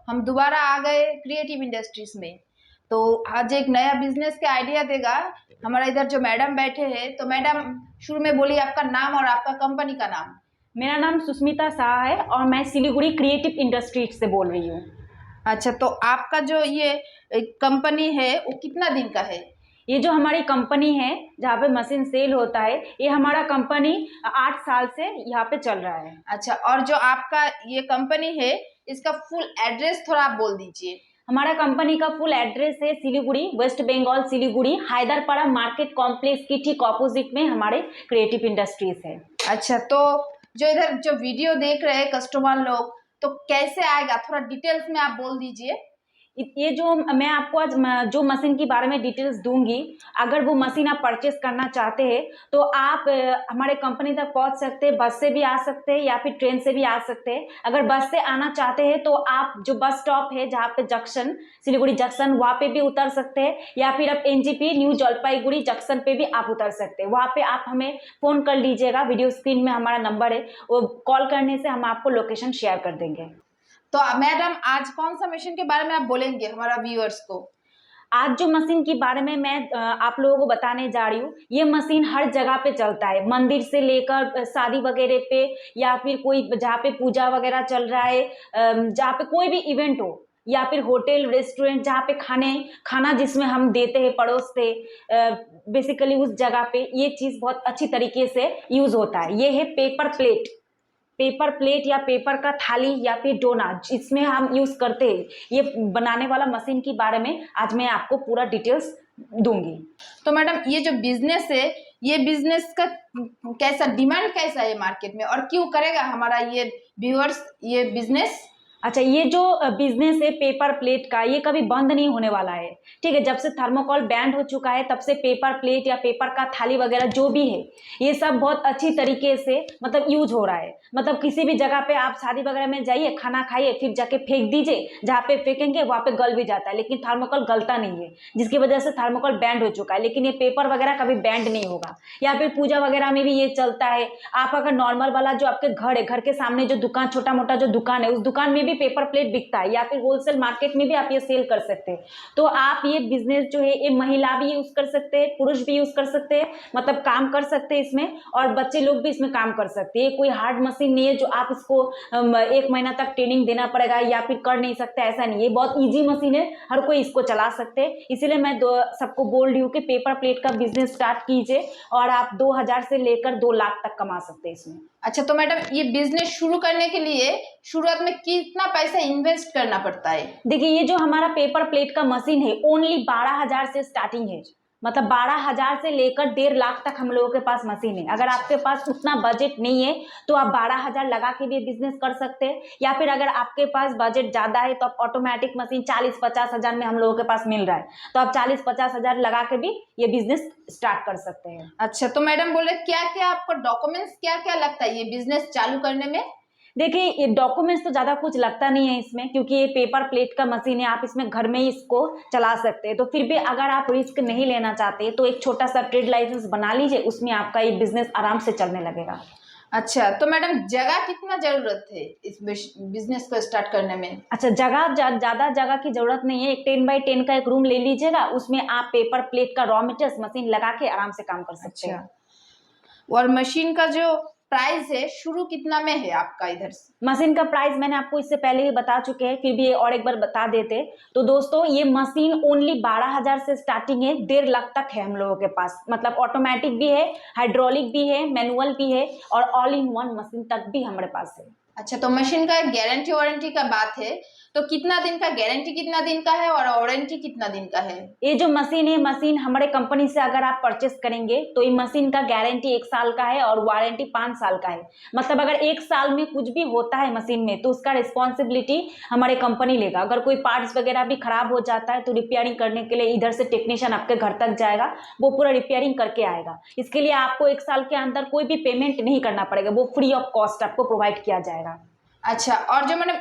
हम दोबारा आ गए क्रिएटिव इंडस्ट्रीज में। तो आज एक नया बिजनेस के आइडिया देगा हमारा इधर जो मैडम बैठे हैं। तो मैडम शुरू में बोलिए आपका नाम और आपका कंपनी का नाम। मेरा नाम सुष्मिता शाह है और मैं सिलीगुड़ी क्रिएटिव इंडस्ट्रीज से बोल रही हूँ। अच्छा, तो आपका जो ये कंपनी है वो कितना दिन का है? ये जो हमारी कंपनी है जहाँ पे मशीन सेल होता है, ये हमारा कंपनी 8 साल से यहाँ पे चल रहा है। अच्छा, और जो आपका ये कंपनी है इसका फुल एड्रेस थोड़ा आप बोल दीजिए। हमारा कंपनी का फुल एड्रेस है Siliguri, West Bengal Siliguri, Haiderpara market complex की ठीक ऑपोजिट में हमारे क्रिएटिव इंडस्ट्रीज है। अच्छा, तो जो इधर जो वीडियो देख रहे हैं कस्टमर लोग, तो कैसे आएगा थोड़ा डिटेल्स में आप बोल दीजिए। ये जो मैं आपको आज जो मशीन के बारे में डिटेल्स दूंगी, अगर वो मशीन आप परचेस करना चाहते हैं तो आप हमारे कंपनी तक पहुंच सकते हैं। बस से भी आ सकते हैं या फिर ट्रेन से भी आ सकते हैं। अगर बस से आना चाहते हैं तो आप जो बस स्टॉप है जहाँ पे जंक्शन सिलीगुड़ी जंक्शन, वहाँ पे भी उतर सकते हैं, या फिर आप एनजीपी न्यू जलपाईगुड़ी जंक्शन पे भी आप उतर सकते हैं। वहाँ पे आप हमें फोन कर लीजिएगा, वीडियो स्क्रीन में हमारा नंबर है, वो कॉल करने से हम आपको लोकेशन शेयर कर देंगे। तो मैडम आज कौन सा मशीन के बारे में आप बोलेंगे हमारा व्यूअर्स को? आज जो मशीन के बारे में मैं आप लोगों को बताने जा रही हूँ, ये मशीन हर जगह पे चलता है, मंदिर से लेकर शादी वगैरह पे, या फिर कोई जहाँ पे पूजा वगैरह चल रहा है, जहाँ पे कोई भी इवेंट हो, या फिर होटल रेस्टोरेंट जहाँ पे खाना जिसमें हम देते हैं परोसते, बेसिकली उस जगह पे ये चीज़ बहुत अच्छी तरीके से यूज होता है। ये है पेपर प्लेट या पेपर का थाली या फिर डोना, इसमें हम यूज करते हैं। ये बनाने वाला मशीन के बारे में आज मैं आपको पूरा डिटेल्स दूंगी। तो मैडम ये जो बिजनेस है, ये बिजनेस का कैसा डिमांड कैसा है मार्केट में, और क्यों करेगा हमारा ये व्यूअर्स ये बिजनेस? अच्छा, ये जो बिजनेस है पेपर प्लेट का, ये कभी बंद नहीं होने वाला है। ठीक है, जब से थर्मोकोल बैन हो चुका है तब से पेपर प्लेट या पेपर का थाली वगैरह जो भी है, ये सब बहुत अच्छी तरीके से मतलब यूज हो रहा है। मतलब किसी भी जगह पे आप शादी वगैरह में जाइए, खाना खाइए, फिर जाके फेंक दीजिए, जहाँ पे फेंकेंगे वहाँ पे गल भी जाता है, लेकिन थर्मोकोल गलता नहीं है, जिसकी वजह से थर्मोकोल बैंड हो चुका है। लेकिन ये पेपर वगैरह कभी बैंड नहीं होगा। या फिर पूजा वगैरह में भी ये चलता है। आप अगर नॉर्मल वाला जो आपके घर है, घर के सामने जो दुकान, छोटा मोटा जो दुकान है, उस दुकान में भी पेपर प्लेट बिकता है, या फिर होलसेल मार्केट में भी आप ये सेल कर सकते हैं। तो आप ये बिजनेस जो है, ये महिला भी यूज कर सकते हैं, पुरुष भी यूज कर सकते हैं, मतलब काम कर सकते हैं इसमें, और बच्चे लोग भी इसमें काम कर सकते हैं। कोई हार्ड मशीन नहीं है जो आप इसको 1 महीना तक ट्रेनिंग देना पड़ेगा या फिर कर नहीं सकते, ऐसा नहीं है। बहुत ईजी मशीन है, हर कोई इसको चला सकते हैं। इसीलिए मैं सबको बोल रही हूँ कि पेपर प्लेट का बिजनेस स्टार्ट कीजिए और आप 2000 से लेकर 2 लाख तक कमा सकते हैं इसमें। अच्छा, तो मैडम ये बिजनेस शुरू करने के लिए शुरुआत में कितना पैसा इन्वेस्ट करना पड़ता है? देखिए, ये जो हमारा पेपर प्लेट का मशीन है ओनली 12,000 से स्टार्टिंग है। मतलब 12,000 से लेकर 1.5 लाख तक हम लोगों के पास मशीन है। अगर आपके पास उतना बजट नहीं है तो आप 12,000 लगा के भी बिजनेस कर सकते हैं, या फिर अगर आपके पास बजट ज्यादा है तो आप ऑटोमेटिक मशीन 40-50 हजार में हम लोगों के पास मिल रहा है, तो आप 40-50 हजार लगा के भी ये बिजनेस स्टार्ट कर सकते हैं। अच्छा, तो मैडम बोले क्या क्या आपको डॉक्यूमेंट्स क्या क्या लगता है ये बिजनेस चालू करने में? देखिए, ये डॉक्यूमेंट्स तो ज़्यादा कुछ लगता नहीं है इसमें, क्योंकि ये पेपर प्लेट का मशीन है, आप इसमें घर में ही इसको चला सकते हैं। तो फिर भी अगर आप रिस्क नहीं लेना चाहते तो एक छोटा सा ट्रेड लाइसेंस बना लीजिए, उसमें आपका ये बिजनेस आराम से चलने लगेगा। अच्छा, तो मैडम जगह कितना जरूरत है इस बिजनेस को स्टार्ट करने में? अच्छा, ज़्यादा जगह की जरूरत नहीं है। एक 10x10 का एक रूम ले लीजिएगा, उसमें आप पेपर प्लेट का रॉ मटेरियल मशीन लगा के आराम से काम कर सकते हैं। अच्छा, और मशीन का जो प्राइस है शुरू कितना में है आपका इधर से? मशीन का प्राइस मैंने आपको इससे पहले ही बता चुके हैं, फिर भी और एक बार बता देते। तो दोस्तों, ये मशीन ओनली 12,000 से स्टार्टिंग है, 1.5 लाख तक है हम लोगों के पास। मतलब ऑटोमेटिक भी है, हाइड्रोलिक भी है, मैनुअल भी है, और ऑल इन वन मशीन तक भी हमारे पास है। अच्छा, तो मशीन का गारंटी वारंटी का बात है, तो कितना दिन का गारंटी, कितना दिन का है, और वारंटी कितना दिन का है? ये जो मशीन है, मशीन हमारे कंपनी से अगर आप परचेस करेंगे तो ये मशीन का गारंटी 1 साल का है और वारंटी 5 साल का है। मतलब अगर 1 साल में कुछ भी होता है मशीन में तो उसका रिस्पॉन्सिबिलिटी हमारे कंपनी लेगा। अगर कोई पार्ट्स वगैरह भी खराब हो जाता है तो रिपेयरिंग करने के लिए इधर से टेक्नीशियन आपके घर तक जाएगा, वो पूरा रिपेयरिंग करके आएगा। इसके लिए आपको 1 साल के अंदर कोई भी पेमेंट नहीं करना पड़ेगा, वो फ्री ऑफ कॉस्ट आपको प्रोवाइड किया जाएगा। अच्छा, और जो मैडम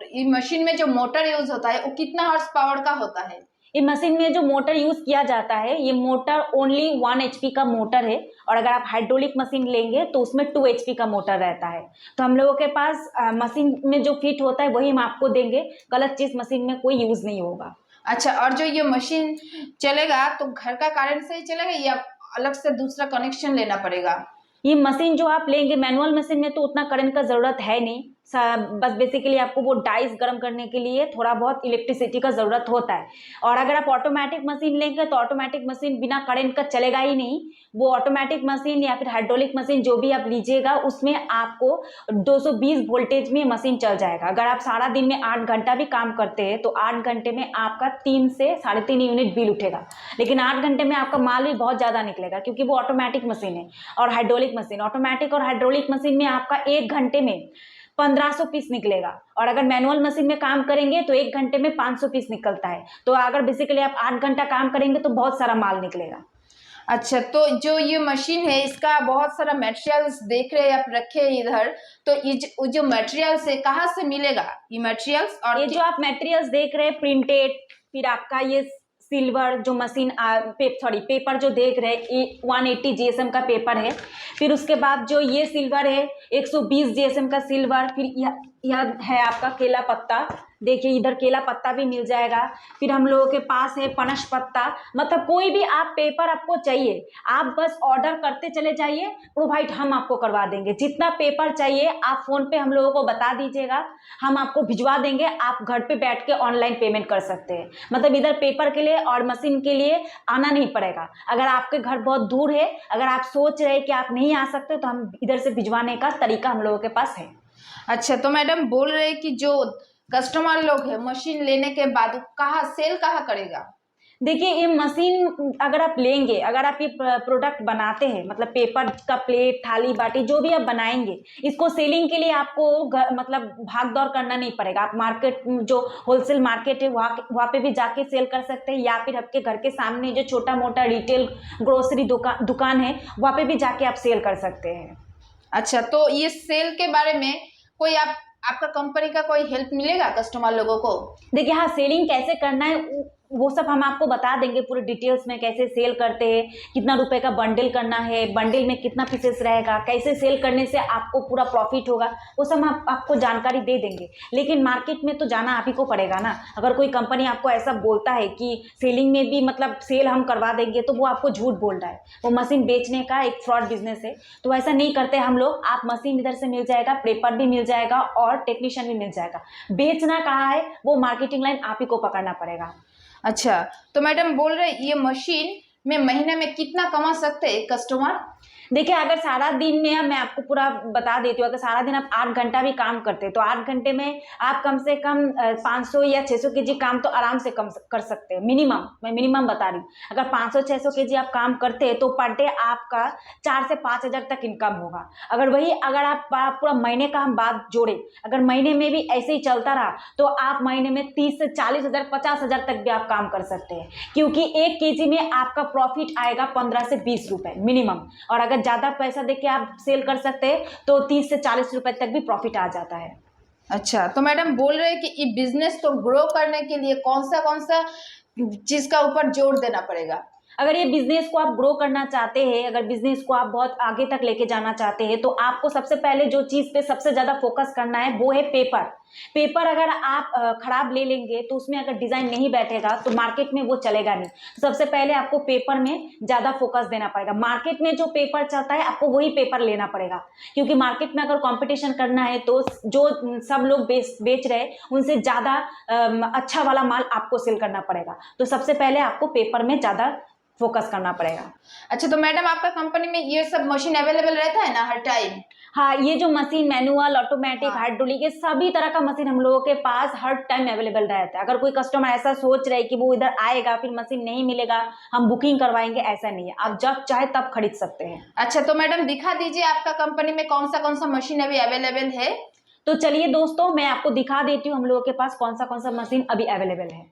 ये मशीन में जो मोटर यूज होता है वो कितना हॉर्स पावर का होता है? ये मशीन में जो मोटर यूज किया जाता है, ये मोटर ओनली 1 HP का मोटर है। और अगर आप हाइड्रोलिक मशीन लेंगे तो उसमें 2 HP का मोटर रहता है। तो हम लोगों के पास मशीन में जो फिट होता है वही हम आपको देंगे, गलत चीज मशीन में कोई यूज नहीं होगा। अच्छा, और जो ये मशीन चलेगा तो घर का करंट से ही चलेगा या अलग से दूसरा कनेक्शन लेना पड़ेगा? ये मशीन जो आप लेंगे, मैनुअल मशीन में तो उतना करंट का जरूरत है नहीं। बस बेसिकली आपको वो डाइस गर्म करने के लिए थोड़ा बहुत इलेक्ट्रिसिटी का जरूरत होता है। और अगर आप ऑटोमेटिक मशीन लेंगे तो ऑटोमेटिक मशीन बिना करंट का चलेगा ही नहीं। वो ऑटोमेटिक मशीन या फिर हाइड्रोलिक मशीन जो भी आप लीजिएगा, उसमें आपको 220 वोल्टेज में मशीन चल जाएगा। अगर आप सारा दिन में 8 घंटा भी काम करते हैं तो 8 घंटे में आपका 3 से 3.5 यूनिट बिल उठेगा। लेकिन 8 घंटे में आपका माल भी बहुत ज्यादा निकलेगा, क्योंकि वो ऑटोमेटिक मशीन है। और हाइड्रोलिक मशीन, ऑटोमेटिक और हाइड्रोलिक मशीन में आपका 1 घंटे में 1500 पीस निकलेगा। और अगर मैनुअल मशीन में काम करेंगे तो 1 घंटे में 500 पीस निकलता है। तो अगर बेसिकली आप 8 घंटा काम करेंगे तो बहुत सारा माल निकलेगा। अच्छा, तो जो ये मशीन है इसका बहुत सारा मटेरियल्स देख रहे हैं आप रखे हैं इधर, तो जो मटेरियल्स है कहाँ से मिलेगा ये मटेरियल्स? और ये जो आप मटेरियल्स देख रहे हैं प्रिंटेड, फिर आपका ये सिल्वर जो मशीन पेपर जो देख रहे हैं, ये 180 GSM का पेपर है। फिर उसके बाद जो ये सिल्वर है 120 GSM का सिल्वर। फिर यह है आपका केला पत्ता, देखिए इधर केला पत्ता भी मिल जाएगा। फिर हम लोगों के पास है पनस पत्ता। मतलब कोई भी आप पेपर आपको चाहिए, आप बस ऑर्डर करते चले जाइए, प्रोवाइड हम आपको करवा देंगे। जितना पेपर चाहिए आप फोन पे हम लोगों को बता दीजिएगा, हम आपको भिजवा देंगे। आप घर पे बैठ के ऑनलाइन पेमेंट कर सकते हैं। मतलब इधर पेपर के लिए और मशीन के लिए आना नहीं पड़ेगा। अगर आपके घर बहुत दूर है, अगर आप सोच रहे हैं कि आप नहीं आ सकते, तो हम इधर से भिजवाने का तरीका हम लोगों के पास है। अच्छा, तो मैडम बोल रहे हैं कि जो कस्टमर लोग है मशीन लेने के बाद कहाँ सेल कहाँ करेगा? देखिए ये मशीन अगर आप लेंगे, अगर आप ये प्रोडक्ट बनाते हैं, मतलब पेपर का प्लेट, थाली, बाटी जो भी आप बनाएंगे, इसको सेलिंग के लिए आपको मतलब भाग दौड़ करना नहीं पड़ेगा। आप मार्केट, जो होलसेल मार्केट है, वहाँ पे भी जाके सेल कर सकते हैं, या फिर आपके घर के सामने जो छोटा मोटा रिटेल ग्रोसरी दुकान है, वहाँ पे भी जाके आप सेल कर सकते हैं। अच्छा, तो ये सेल के बारे में कोई आपका कंपनी का कोई हेल्प मिलेगा कस्टमर लोगों को? देखिए हाँ, सेलिंग कैसे करना है वो सब हम आपको बता देंगे पूरे डिटेल्स में। कैसे सेल करते हैं, कितना रुपए का बंडल करना है, बंडल में कितना पीसेस रहेगा, कैसे सेल करने से आपको पूरा प्रॉफिट होगा, वो सब हम आपको जानकारी दे देंगे। लेकिन मार्केट में तो जाना आप ही को पड़ेगा ना। अगर कोई कंपनी आपको ऐसा बोलता है कि सेलिंग में भी मतलब सेल हम करवा देंगे, तो वो आपको झूठ बोल रहा है। वो मशीन बेचने का एक फ्रॉड बिजनेस है। तो ऐसा नहीं करते हम लोग। आप मशीन इधर से मिल जाएगा, पेपर भी मिल जाएगा और टेक्नीशियन भी मिल जाएगा। बेचना कहाँ है, वो मार्केटिंग लाइन आप ही को पकड़ना पड़ेगा। अच्छा, तो मैडम बोल रहे ये मशीन में महीने में कितना कमा सकते हैं कस्टमर? देखिए अगर सारा दिन में, मैं आपको पूरा बता देती हूँ, अगर सारा दिन आप 8 घंटा भी काम करते हैं तो 8 घंटे में आप कम से कम 500 या 600 केजी काम तो आराम से कम कर सकते हैं। मिनिमम, मैं मिनिमम बता रही हूँ। अगर 500-600 केजी आप काम करते हैं तो पर डे आपका 4 से 5 हजार तक इनकम होगा। अगर आप पूरा महीने का हम बात जोड़े, अगर महीने में भी ऐसे ही चलता रहा तो आप महीने में 30 से 40 हजार, 50 हजार तक भी आप काम कर सकते हैं। क्योंकि 1 केजी में आपका प्रॉफिट आएगा 15 से 20 रुपए मिनिमम। और अगर ज्यादा पैसा देके आप सेल कर सकते हैं तो 30 से 40 रुपए तक भी प्रॉफिट आ जाता है। अच्छा, तो मैडम बोल रहे हैं कि ये बिजनेस को ग्रो करने के लिए कौन सा चीज का ऊपर जोर देना पड़ेगा? अगर ये बिजनेस को आप ग्रो करना चाहते हैं, अगर बिजनेस को आप बहुत आगे तक लेके जाना चाहते हैं, तो आपको सबसे पहले जो चीज पे सबसे ज्यादा फोकस करना है वो है पेपर। पेपर अगर आप खराब ले लेंगे तो उसमें अगर डिजाइन नहीं बैठेगा तो मार्केट में वो चलेगा नहीं। तो सबसे पहले आपको पेपर में ज्यादा फोकस देना पड़ेगा। मार्केट में जो पेपर चलता है आपको वही पेपर लेना पड़ेगा। क्योंकि मार्केट में अगर कंपटीशन करना है तो जो सब लोग बेच रहे हैं उनसे ज्यादा अच्छा वाला माल आपको सेल करना पड़ेगा। तो सबसे पहले आपको पेपर में ज्यादा फोकस करना पड़ेगा। अच्छा, तो मैडम आपका कंपनी में ये सब मशीन अवेलेबल रहता है ना हर टाइम? हाँ, ये जो मशीन मैनुअल, ऑटोमेटिक, हाँ। हाइड्रोलिक, ये सभी तरह का मशीन हम लोगों के पास हर टाइम अवेलेबल रहता है। अगर कोई कस्टमर ऐसा सोच रहे कि वो इधर आएगा फिर मशीन नहीं मिलेगा, हम बुकिंग करवाएंगे, ऐसा नहीं है। आप जब चाहे तब खरीद सकते हैं। अच्छा, तो मैडम दिखा दीजिए आपका कंपनी में कौन सा मशीन अभी अवेलेबल है। तो चलिए दोस्तों, मैं आपको दिखा देती हूँ हम लोगों के पास कौन सा मशीन अभी अवेलेबल है।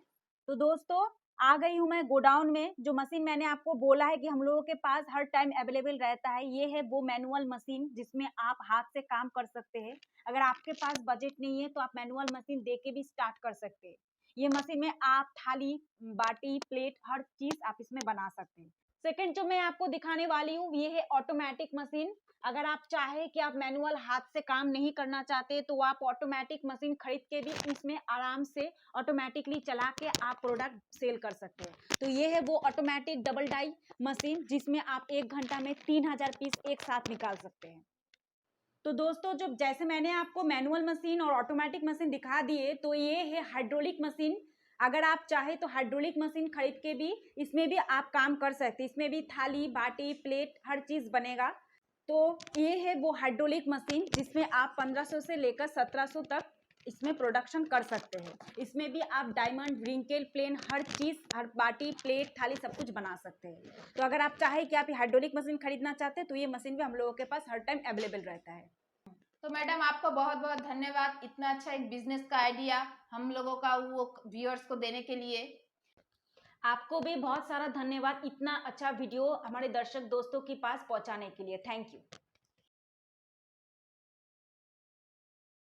तो दोस्तों, आ गई हूँ मैं गोडाउन में। जो मशीन मैंने आपको बोला है कि हम लोगों के पास हर टाइम अवेलेबल रहता है, ये है वो मैनुअल मशीन जिसमें आप हाथ से काम कर सकते हैं। अगर आपके पास बजट नहीं है तो आप मैनुअल मशीन दे के भी स्टार्ट कर सकते हैं। ये मशीन में आप थाली, बाटी, प्लेट हर चीज आप इसमें बना सकते हैं। सेकंड जो मैं आपको दिखाने वाली हूँ ये है ऑटोमेटिक मशीन। अगर आप चाहे कि आप मैनुअल हाथ से काम नहीं करना चाहते तो आप ऑटोमेटिक मशीन खरीद के भी इसमें आराम से ऑटोमेटिकली चला के आप प्रोडक्ट सेल कर सकते हैं। तो ये है वो ऑटोमेटिक डबल डाई मशीन जिसमें आप 1 घंटा में 3000 पीस एक साथ निकाल सकते हैं। तो दोस्तों जो जैसे मैंने आपको मैनुअल मशीन और ऑटोमेटिक मशीन दिखा दिए, तो ये है हाइड्रोलिक मशीन। अगर आप चाहे तो हाइड्रोलिक मशीन खरीद के भी इसमें भी आप काम कर सकते हैं। इसमें भी थाली, बाटी, प्लेट हर चीज बनेगा। तो ये है वो हाइड्रोलिक मशीन जिसमें आप 1500 से लेकर 1700 तक इसमें प्रोडक्शन कर सकते हैं। इसमें भी आप डायमंड, रिंकेल, प्लेन हर चीज, हर बाटी, प्लेट, थाली सब कुछ बना सकते हैं। तो अगर आप चाहे कि आप ये हाइड्रोलिक मशीन खरीदना चाहते हैं तो ये मशीन भी हम लोगों के पास हर टाइम अवेलेबल रहता है। तो मैडम आपका बहुत बहुत धन्यवाद इतना अच्छा एक बिजनेस का आइडिया हम लोगों का वो व्यूअर्स को देने के लिए। आपको भी बहुत सारा धन्यवाद इतना अच्छा वीडियो हमारे दर्शक दोस्तों के पास पहुंचाने के लिए। Thank you.